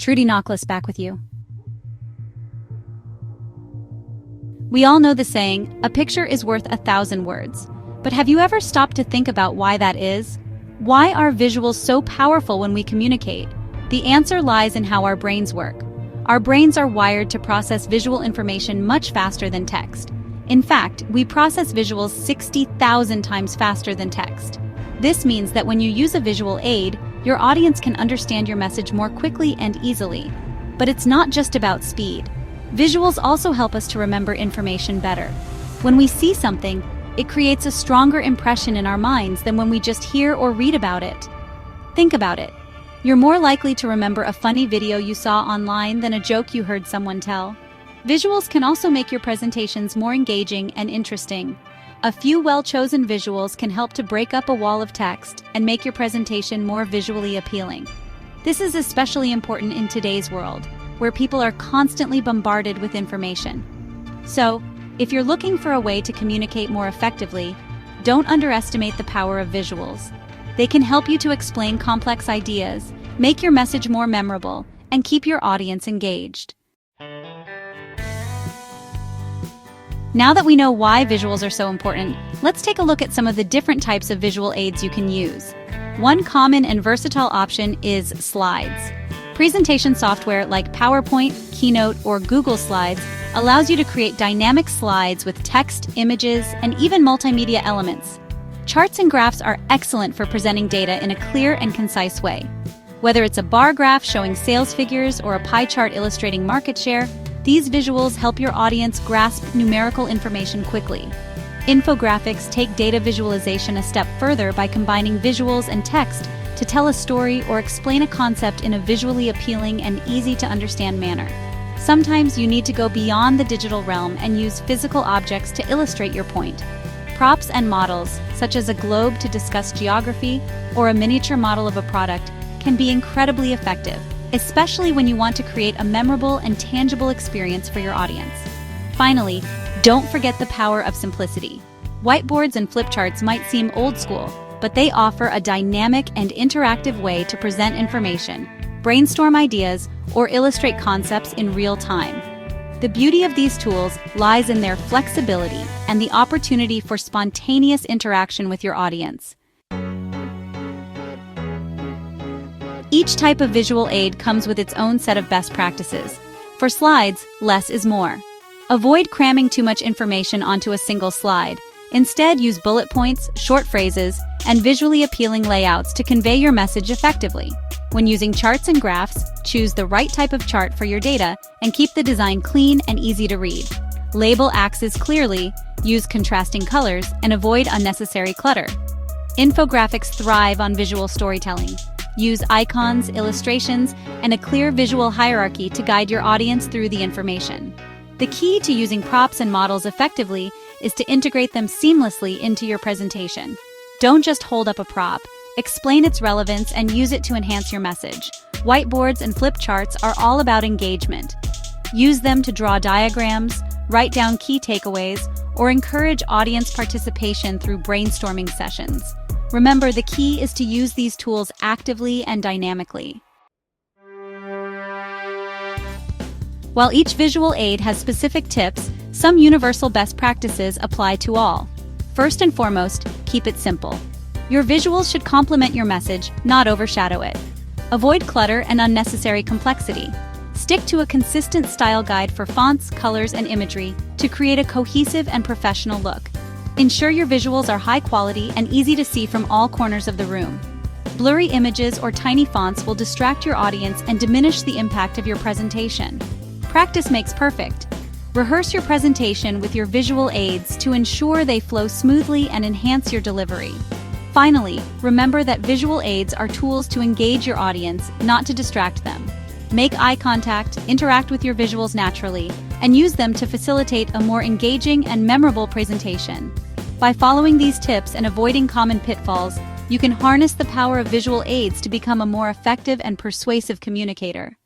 Trudy Knockless back with you. We all know the saying, a picture is worth 1,000 words. But have you ever stopped to think about why that is? Why are visuals so powerful when we communicate? The answer lies in how our brains work. Our brains are wired to process visual information much faster than text. In fact, we process visuals 60,000 times faster than text. This means that when you use a visual aid, your audience can understand your message more quickly and easily. But it's not just about speed. Visuals also help us to remember information better. When we see something, it creates a stronger impression in our minds than when we just hear or read about it. Think about it. You're more likely to remember a funny video you saw online than a joke you heard someone tell. Visuals can also make your presentations more engaging and interesting. A few well-chosen visuals can help to break up a wall of text and make your presentation more visually appealing. This is especially important in today's world, where people are constantly bombarded with information. So, if you're looking for a way to communicate more effectively, don't underestimate the power of visuals. They can help you to explain complex ideas, make your message more memorable, and keep your audience engaged. Now that we know why visuals are so important, let's take a look at some of the different types of visual aids you can use. One common and versatile option is slides. Presentation software like PowerPoint, Keynote, or Google Slides allows you to create dynamic slides with text, images, and even multimedia elements. Charts and graphs are excellent for presenting data in a clear and concise way. Whether it's a bar graph showing sales figures or a pie chart illustrating market share, these visuals help your audience grasp numerical information quickly. Infographics take data visualization a step further by combining visuals and text to tell a story or explain a concept in a visually appealing and easy-to-understand manner. Sometimes you need to go beyond the digital realm and use physical objects to illustrate your point. Props and models, such as a globe to discuss geography or a miniature model of a product, can be incredibly effective, especially when you want to create a memorable and tangible experience for your audience. Finally, don't forget the power of simplicity. Whiteboards and flip charts might seem old school, but they offer a dynamic and interactive way to present information, brainstorm ideas, or illustrate concepts in real time. The beauty of these tools lies in their flexibility and the opportunity for spontaneous interaction with your audience. Each type of visual aid comes with its own set of best practices. For slides, less is more. Avoid cramming too much information onto a single slide. Instead, use bullet points, short phrases, and visually appealing layouts to convey your message effectively. When using charts and graphs, choose the right type of chart for your data and keep the design clean and easy to read. Label axes clearly, use contrasting colors, and avoid unnecessary clutter. Infographics thrive on visual storytelling. Use icons, illustrations, and a clear visual hierarchy to guide your audience through the information. The key to using props and models effectively is to integrate them seamlessly into your presentation. Don't just hold up a prop. Explain its relevance and use it to enhance your message. Whiteboards and flip charts are all about engagement. Use them to draw diagrams, write down key takeaways, or encourage audience participation through brainstorming sessions. Remember, the key is to use these tools actively and dynamically. While each visual aid has specific tips, some universal best practices apply to all. First and foremost, keep it simple. Your visuals should complement your message, not overshadow it. Avoid clutter and unnecessary complexity. Stick to a consistent style guide for fonts, colors, and imagery to create a cohesive and professional look. Ensure your visuals are high quality and easy to see from all corners of the room. Blurry images or tiny fonts will distract your audience and diminish the impact of your presentation. Practice makes perfect. Rehearse your presentation with your visual aids to ensure they flow smoothly and enhance your delivery. Finally, remember that visual aids are tools to engage your audience, not to distract them. Make eye contact, interact with your visuals naturally, and use them to facilitate a more engaging and memorable presentation. By following these tips and avoiding common pitfalls, you can harness the power of visual aids to become a more effective and persuasive communicator.